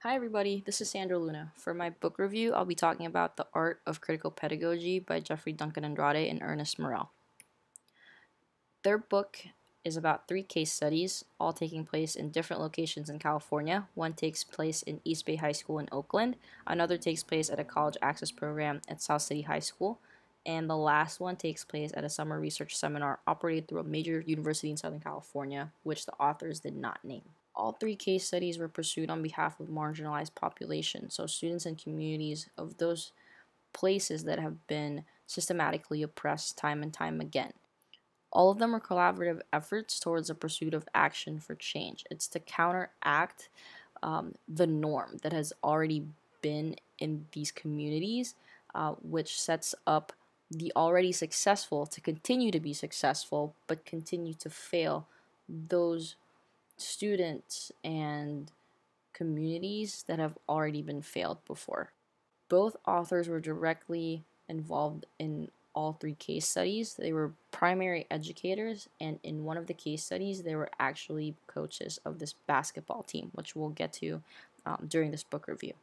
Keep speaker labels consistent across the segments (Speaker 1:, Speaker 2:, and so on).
Speaker 1: Hi everybody, this is Sandra Luna. For my book review, I'll be talking about The Art of Critical Pedagogy by Jeffrey Duncan Andrade and Ernest Morrell. Their book is about 3 case studies, all taking place in different locations in California. One takes place in East Bay High School in Oakland, another takes place at a college access program at South City High School, and the last one takes place at a summer research seminar operated through a major university in Southern California, which the authors did not name. All 3 case studies were pursued on behalf of marginalized populations, so students and communities of those places that have been systematically oppressed time and time again. All of them are collaborative efforts towards the pursuit of action for change. It's to counteract the norm that has already been in these communities, which sets up the already successful to continue to be successful, but continue to fail those students and communities that have already been failed before. Both authors were directly involved in all 3 case studies. They were primary educators, and in one of the case studies, they were actually coaches of this basketball team, which we'll get to during this book review.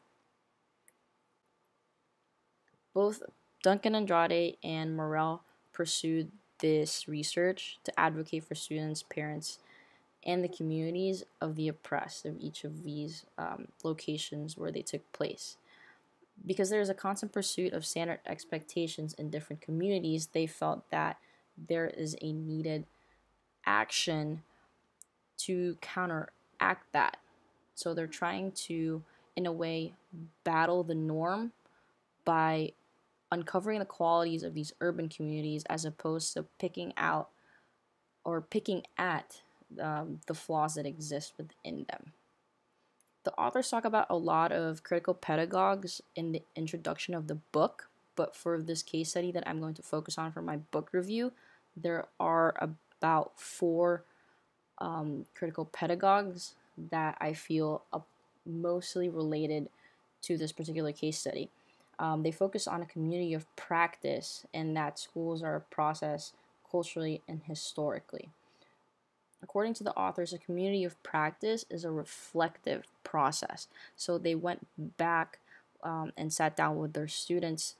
Speaker 1: Both Duncan Andrade and Morrell pursued this research to advocate for students, parents, and the communities of the oppressed of each of these locations where they took place. Because there is a constant pursuit of standard expectations in different communities, they felt that there is a needed action to counteract that. So they're trying to, in a way, battle the norm by uncovering the qualities of these urban communities as opposed to picking out or picking at the flaws that exist within them. The authors talk about a lot of critical pedagogues in the introduction of the book, but for this case study that I'm going to focus on for my book review, there are about 4 critical pedagogues that I feel mostly related to this particular case study. They focus on a community of practice and that schools are a process culturally and historically. According to the authors, a community of practice is a reflective process. So they went back and sat down with their students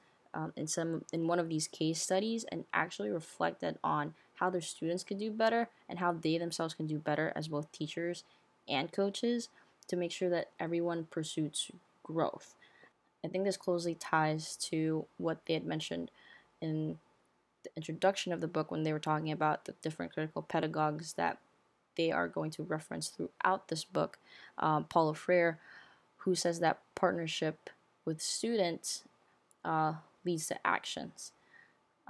Speaker 1: in one of these case studies and actually reflected on how their students could do better and how they themselves can do better as both teachers and coaches to make sure that everyone pursues growth. I think this closely ties to what they had mentioned in the introduction of the book when they were talking about the different critical pedagogues that they are going to reference throughout this book. Paulo Freire, who says that partnership with students leads to actions.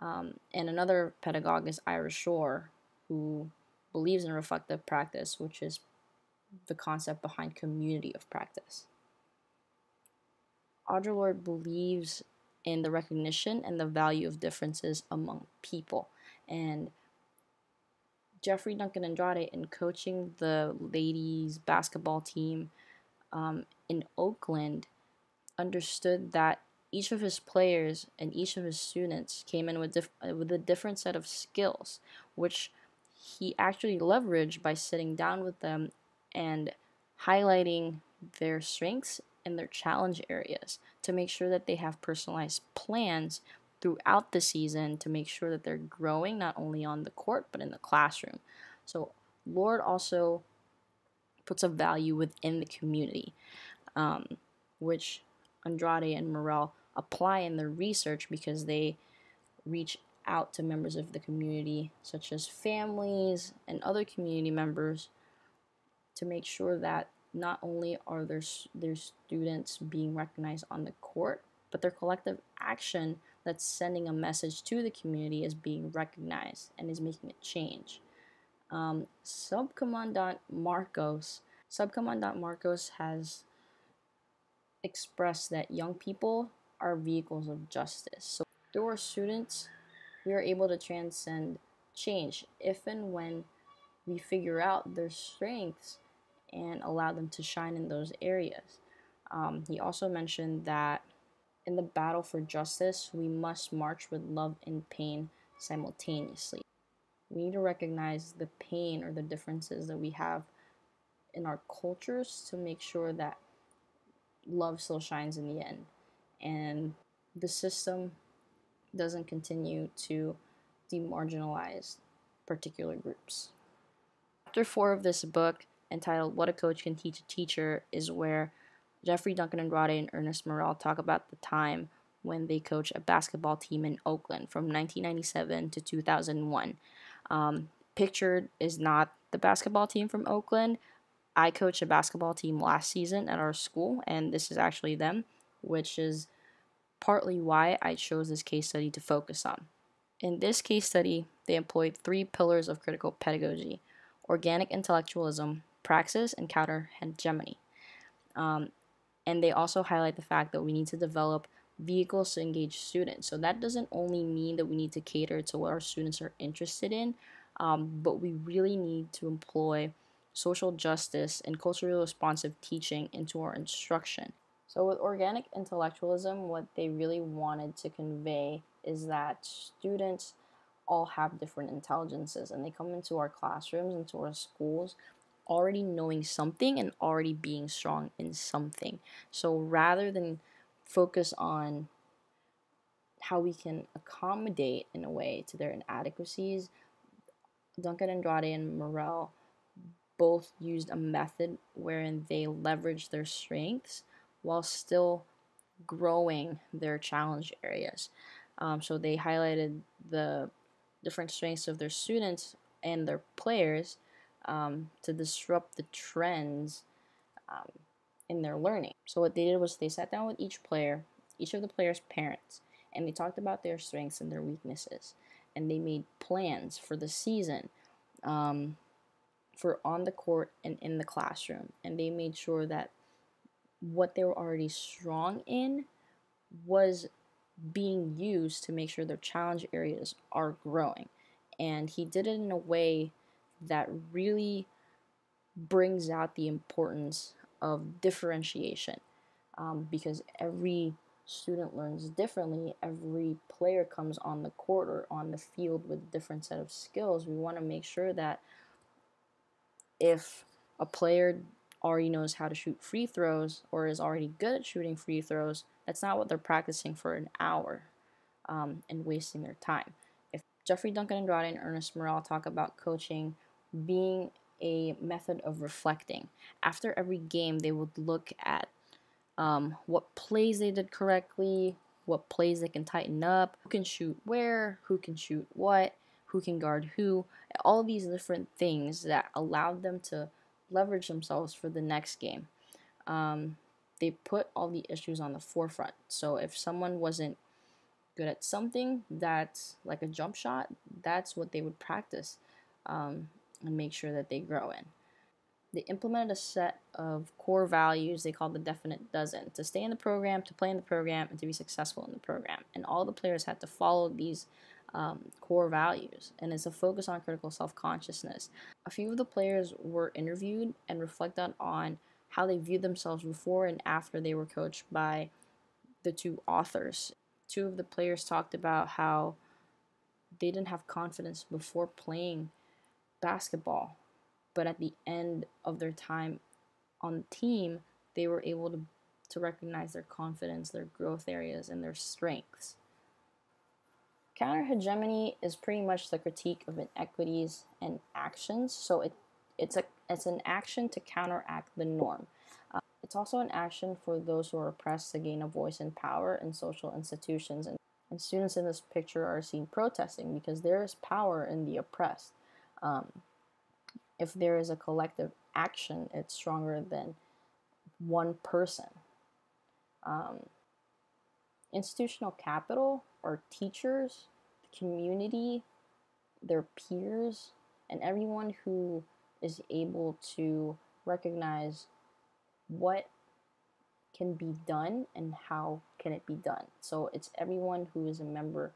Speaker 1: And another pedagogue is Ira Shore, who believes in reflective practice, which is the concept behind community of practice. Audre Lorde believes in the recognition and the value of differences among people. And Jeffrey Duncan Andrade, in coaching the ladies basketball team in Oakland, understood that each of his players and each of his students came in with a different set of skills, which he actually leveraged by sitting down with them and highlighting their strengths and their challenge areas to make sure that they have personalized plans throughout the season to make sure that they're growing not only on the court but in the classroom. So Lorde also puts a value within the community, which Andrade and Morrell apply in their research because they reach out to members of the community, such as families and other community members, to make sure that not only are their students being recognized on the court, but their collective action that's sending a message to the community is being recognized and is making a change. Subcommandant Marcos has expressed that young people are vehicles of justice. So through our students, we are able to transcend change if and when we figure out their strengths and allow them to shine in those areas. He also mentioned that in the battle for justice, we must march with love and pain simultaneously. We need to recognize the pain or the differences that we have in our cultures to make sure that love still shines in the end, and the system doesn't continue to demarginalize particular groups. Chapter 4 of this book, entitled What a Coach Can Teach a Teacher, is where Jeffrey Duncan Andrade and Ernest Morrell talk about the time when they coached a basketball team in Oakland from 1997 to 2001. Pictured is not the basketball team from Oakland. I coached a basketball team last season at our school, and this is actually them, which is partly why I chose this case study to focus on. In this case study, they employed 3 pillars of critical pedagogy: organic intellectualism, praxis, and counter hegemony. And they also highlight the fact that we need to develop vehicles to engage students. So that doesn't only mean that we need to cater to what our students are interested in, but we really need to employ social justice and culturally responsive teaching into our instruction. So with organic intellectualism, what they really wanted to convey is that students all have different intelligences, and they come into our classrooms, into our schools, already knowing something and already being strong in something. So rather than focus on how we can accommodate in a way to their inadequacies, Duncan Andrade and Morrell both used a method wherein they leveraged their strengths while still growing their challenge areas. So they highlighted the different strengths of their students and their players to disrupt the trends in their learning. So what they did was they sat down with each player, each of the players' parents, and they talked about their strengths and their weaknesses. And they made plans for the season, for on the court and in the classroom. And they made sure that what they were already strong in was being used to make sure their challenge areas are growing. And he did it in a way that really brings out the importance of differentiation, because every student learns differently. Every player comes on the court or on the field with a different set of skills. We want to make sure that if a player already knows how to shoot free throws or is already good at shooting free throws, that's not what they're practicing for an hour and wasting their time. If Jeffrey Duncan Andrade and Ernest Morrell talk about coaching being a method of reflecting. After every game, they would look at what plays they did correctly, what plays they can tighten up, who can shoot where, who can shoot what, who can guard who, all these different things that allowed them to leverage themselves for the next game. They put all the issues on the forefront. So if someone wasn't good at something that's like a jump shot, that's what they would practice and make sure that they grow in. They implemented a set of core values they called the definite dozen to stay in the program, to play in the program, and to be successful in the program. And all the players had to follow these core values, and it's a focus on critical self-consciousness. A few of the players were interviewed and reflected on how they viewed themselves before and after they were coached by the 2 authors. 2 of the players talked about how they didn't have confidence before playing basketball, but at the end of their time on the team, they were able to recognize their confidence, their growth areas, and their strengths. Counter hegemony is pretty much the critique of inequities and actions. So it's an action to counteract the norm. It's also an action for those who are oppressed to gain a voice and power in social institutions. And students in this picture are seen protesting because there is power in the oppressed. If there is a collective action, it's stronger than one person. Institutional capital are teachers, the community, their peers, and everyone who is able to recognize what can be done and how can it be done. So it's everyone who is a member,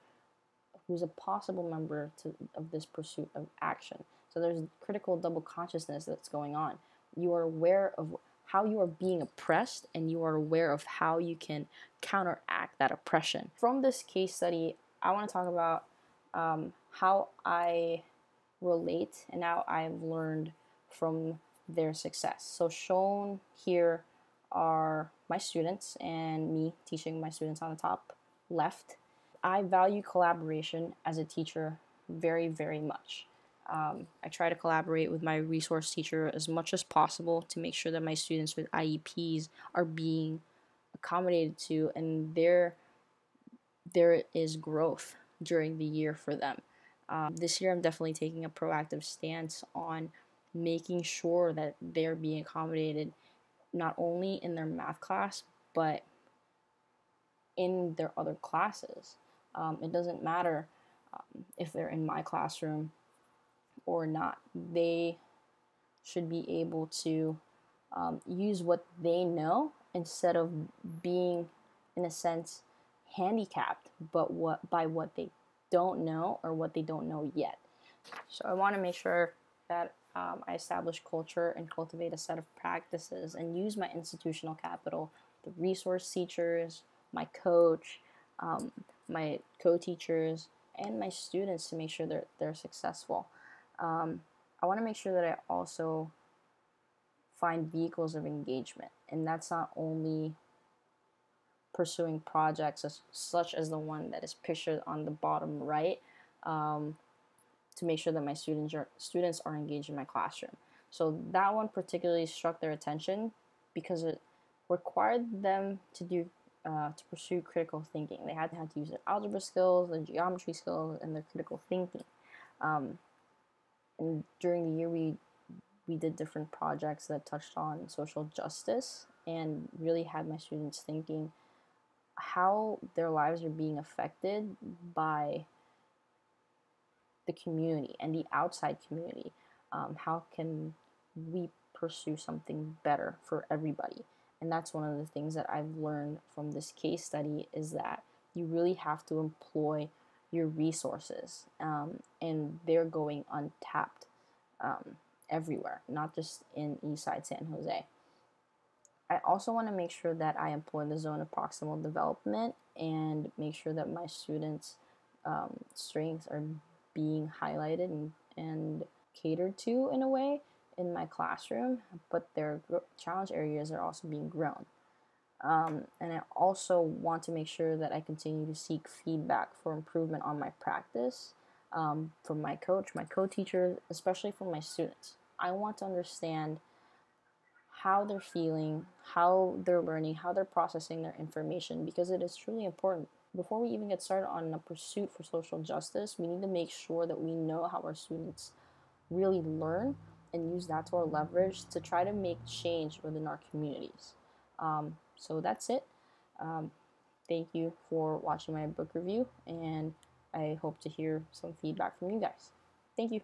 Speaker 1: who's a possible member of this pursuit of action. So there's critical double consciousness that's going on. You are aware of how you are being oppressed, and you are aware of how you can counteract that oppression. From this case study, I want to talk about how I relate and how I've learned from their success. So shown here are my students and me teaching my students on the top left. I value collaboration as a teacher very, very much. I try to collaborate with my resource teacher as much as possible to make sure that my students with IEPs are being accommodated to, and there is growth during the year for them. This year, I'm definitely taking a proactive stance on making sure that they're being accommodated not only in their math class, but in their other classes. It doesn't matter if they're in my classroom or not. They should be able to use what they know instead of being, in a sense, handicapped, but by what they don't know or what they don't know yet. So I want to make sure that I establish culture and cultivate a set of practices and use my institutional capital, the resource teachers, my coach, my co-teachers, and my students to make sure they're successful. I want to make sure that I also find vehicles of engagement, and that's not only pursuing projects such as the one that is pictured on the bottom right, to make sure that my students are engaged in my classroom. So that one particularly struck their attention because it required them to pursue critical thinking. They had to use their algebra skills, their geometry skills, and their critical thinking. And during the year, we did different projects that touched on social justice and really had my students thinking how their lives are being affected by the community and the outside community. How can we pursue something better for everybody? And that's one of the things that I've learned from this case study, is that you really have to employ your resources, and they're going untapped everywhere, not just in Eastside San Jose. I also want to make sure that I employ the zone of proximal development and make sure that my students' strengths are being highlighted and catered to in a way in my classroom, but their challenge areas are also being grown. And I also want to make sure that I continue to seek feedback for improvement on my practice from my coach, my co-teachers, especially from my students. I want to understand how they're feeling, how they're learning, how they're processing their information, because it is truly important. Before we even get started on a pursuit for social justice, we need to make sure that we know how our students really learn and use that to our leverage to try to make change within our communities. So that's it. Thank you for watching my book review, and I hope to hear some feedback from you guys. Thank you.